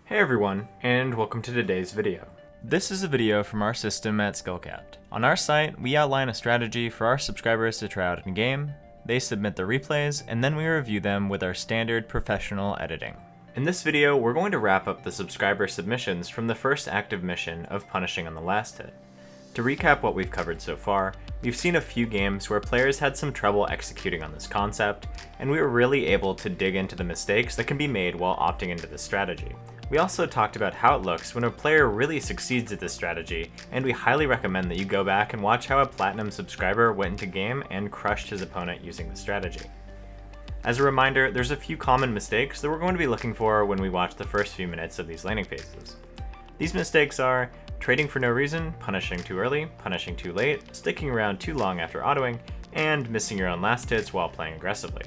Hey everyone, and welcome to today's video. This is a video from our system at Skullcapped. On our site, we outline a strategy for our subscribers to try out in game, they submit their replays, and then we review them with our standard professional editing. In this video, we're going to wrap up the subscriber submissions from the first active mission of Punishing on the Last Hit. To recap what we've covered so far, we've seen a few games where players had some trouble executing on this concept, and we were really able to dig into the mistakes that can be made while opting into this strategy. We also talked about how it looks when a player really succeeds at this strategy, and we highly recommend that you go back and watch how a Platinum subscriber went into game and crushed his opponent using the strategy. As a reminder, there's a few common mistakes that we're going to be looking for when we watch the first few minutes of these laning phases. These mistakes are trading for no reason, punishing too early, punishing too late, sticking around too long after autoing, and missing your own last hits while playing aggressively.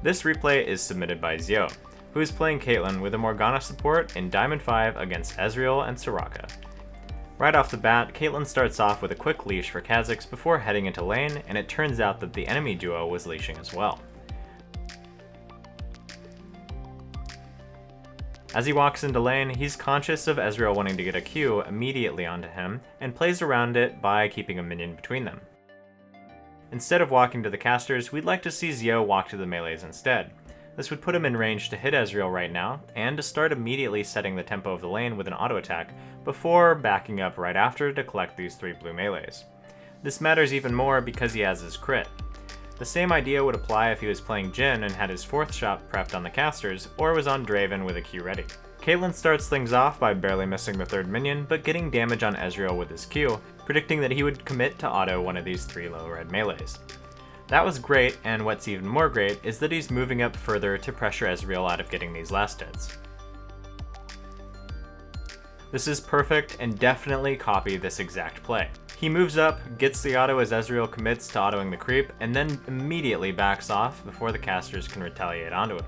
This replay is submitted by Zio, who is playing Caitlyn with a Morgana support in Diamond 5 against Ezreal and Soraka. Right off the bat, Caitlyn starts off with a quick leash for Kha'Zix before heading into lane, and it turns out that the enemy duo was leashing as well. As he walks into lane, he's conscious of Ezreal wanting to get a Q immediately onto him, and plays around it by keeping a minion between them. Instead of walking to the casters, we'd like to see Zio walk to the melees instead. This would put him in range to hit Ezreal right now, and to start immediately setting the tempo of the lane with an auto attack, before backing up right after to collect these 3 blue melees. This matters even more because he has his crit. The same idea would apply if he was playing Jhin and had his 4th shot prepped on the casters, or was on Draven with a Q ready. Caitlyn starts things off by barely missing the 3rd minion, but getting damage on Ezreal with his Q, predicting that he would commit to auto one of these 3 low red melees. That was great, and what's even more great is that he's moving up further to pressure Ezreal out of getting these last hits. This is perfect, and definitely copy this exact play. He moves up, gets the auto as Ezreal commits to autoing the creep, and then immediately backs off before the casters can retaliate onto him.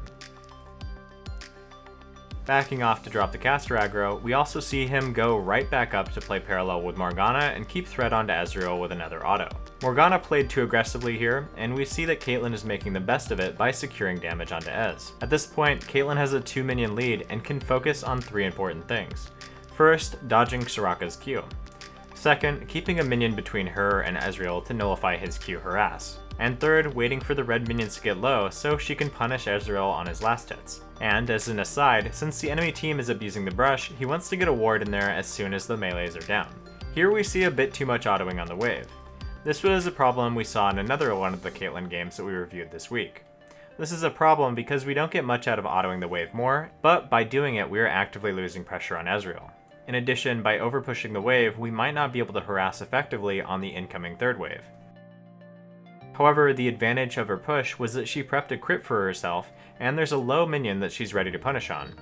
Backing off to drop the caster aggro, we also see him go right back up to play parallel with Morgana and keep threat onto Ezreal with another auto. Morgana played too aggressively here, and we see that Caitlyn is making the best of it by securing damage onto Ez. At this point, Caitlyn has a 2 minion lead and can focus on 3 important things. First, dodging Soraka's Q. Second, keeping a minion between her and Ezreal to nullify his Q harass. And third, waiting for the red minions to get low so she can punish Ezreal on his last hits. And as an aside, since the enemy team is abusing the brush, he wants to get a ward in there as soon as the melees are down. Here we see a bit too much autoing on the wave. This was a problem we saw in another one of the Caitlyn games that we reviewed this week. This is a problem because we don't get much out of autoing the wave more, but by doing it we are actively losing pressure on Ezreal. In addition, by overpushing the wave, we might not be able to harass effectively on the incoming 3rd wave. However, the advantage of her push was that she prepped a crit for herself, and there's a low minion that she's ready to punish on.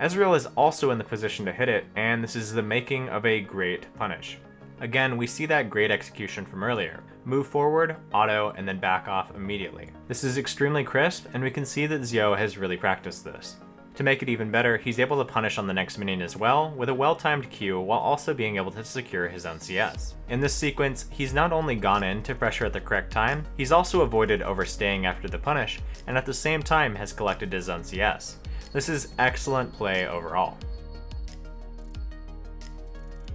Ezreal is also in the position to hit it, and this is the making of a great punish. Again, we see that great execution from earlier. Move forward, auto, and then back off immediately. This is extremely crisp, and we can see that Zio has really practiced this. To make it even better, he's able to punish on the next minion as well, with a well-timed Q while also being able to secure his own CS. In this sequence, he's not only gone in to pressure at the correct time, he's also avoided overstaying after the punish, and at the same time has collected his own CS. This is excellent play overall.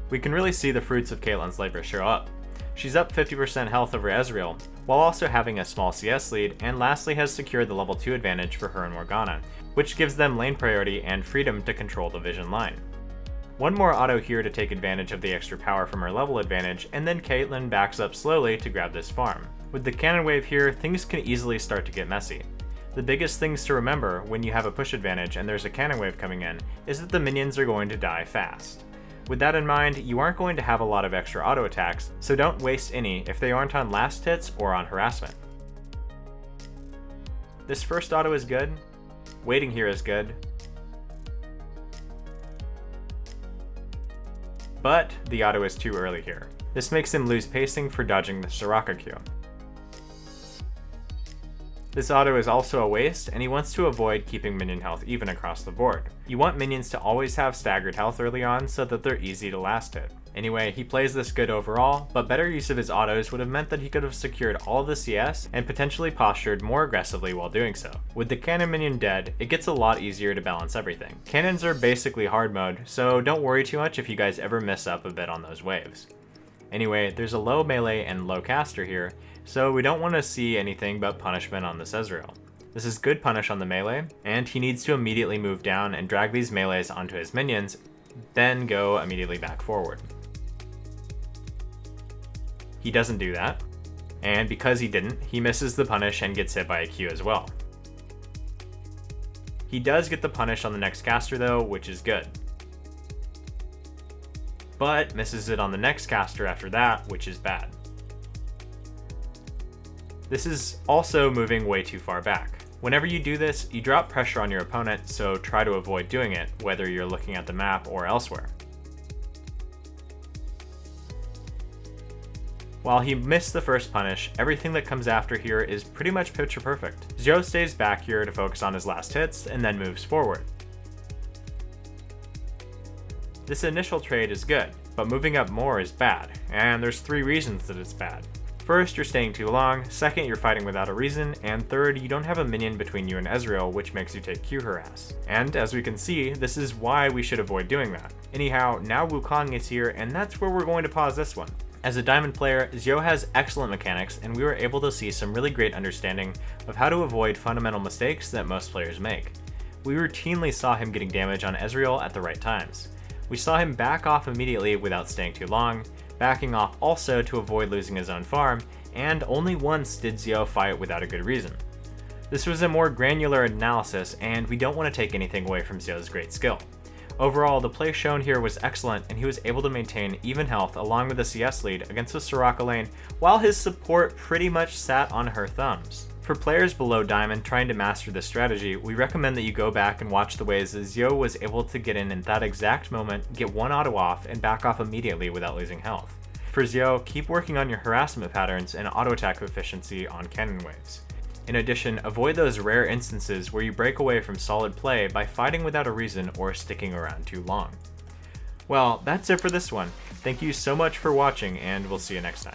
We can really see the fruits of Caitlyn's labor show up. She's up 50% health over Ezreal, while also having a small CS lead, and lastly has secured the level 2 advantage for her and Morgana, which gives them lane priority and freedom to control the vision line. One more auto here to take advantage of the extra power from her level advantage, and then Caitlyn backs up slowly to grab this farm. With the cannon wave here, things can easily start to get messy. The biggest things to remember when you have a push advantage and there's a cannon wave coming in is that the minions are going to die fast. With that in mind, you aren't going to have a lot of extra auto attacks, so don't waste any if they aren't on last hits or on harassment. This first auto is good, waiting here is good, but the auto is too early here. This makes him lose pacing for dodging the Soraka Q. This auto is also a waste, and he wants to avoid keeping minion health even across the board. You want minions to always have staggered health early on so that they're easy to last hit. Anyway, he plays this good overall, but better use of his autos would have meant that he could have secured all of the CS and potentially postured more aggressively while doing so. With the cannon minion dead, it gets a lot easier to balance everything. Cannons are basically hard mode, so don't worry too much if you guys ever miss up a bit on those waves. Anyway, there's a low melee and low caster here, so we don't want to see anything but punishment on this Ezreal. This is good punish on the melee, and he needs to immediately move down and drag these melees onto his minions, then go immediately back forward. He doesn't do that, and because he didn't, he misses the punish and gets hit by a Q as well. He does get the punish on the next caster though, which is good. But misses it on the next caster after that, which is bad. This is also moving way too far back. Whenever you do this, you drop pressure on your opponent, so try to avoid doing it, whether you're looking at the map or elsewhere. While he missed the first punish, everything that comes after here is pretty much picture perfect. Xiao stays back here to focus on his last hits, and then moves forward. This initial trade is good, but moving up more is bad, and there's 3 reasons that it's bad. First, you're staying too long, second, you're fighting without a reason, and third, you don't have a minion between you and Ezreal, which makes you take Q harass. And as we can see, this is why we should avoid doing that. Anyhow, now Wukong is here, and that's where we're going to pause this one. As a Diamond player, Xiao has excellent mechanics, and we were able to see some really great understanding of how to avoid fundamental mistakes that most players make. We routinely saw him getting damage on Ezreal at the right times. We saw him back off immediately without staying too long, backing off also to avoid losing his own farm, and only once did Xiao fight without a good reason. This was a more granular analysis, and we don't want to take anything away from Xiao's great skill. Overall, the play shown here was excellent, and he was able to maintain even health along with the CS lead against the Soraka lane, while his support pretty much sat on her thumbs. For players below Diamond trying to master this strategy, we recommend that you go back and watch the ways that Xiao was able to get in that exact moment, get one auto off, and back off immediately without losing health. For Xiao, keep working on your harassment patterns and auto attack efficiency on cannon waves. In addition, avoid those rare instances where you break away from solid play by fighting without a reason or sticking around too long. Well, that's it for this one. Thank you so much for watching, and we'll see you next time.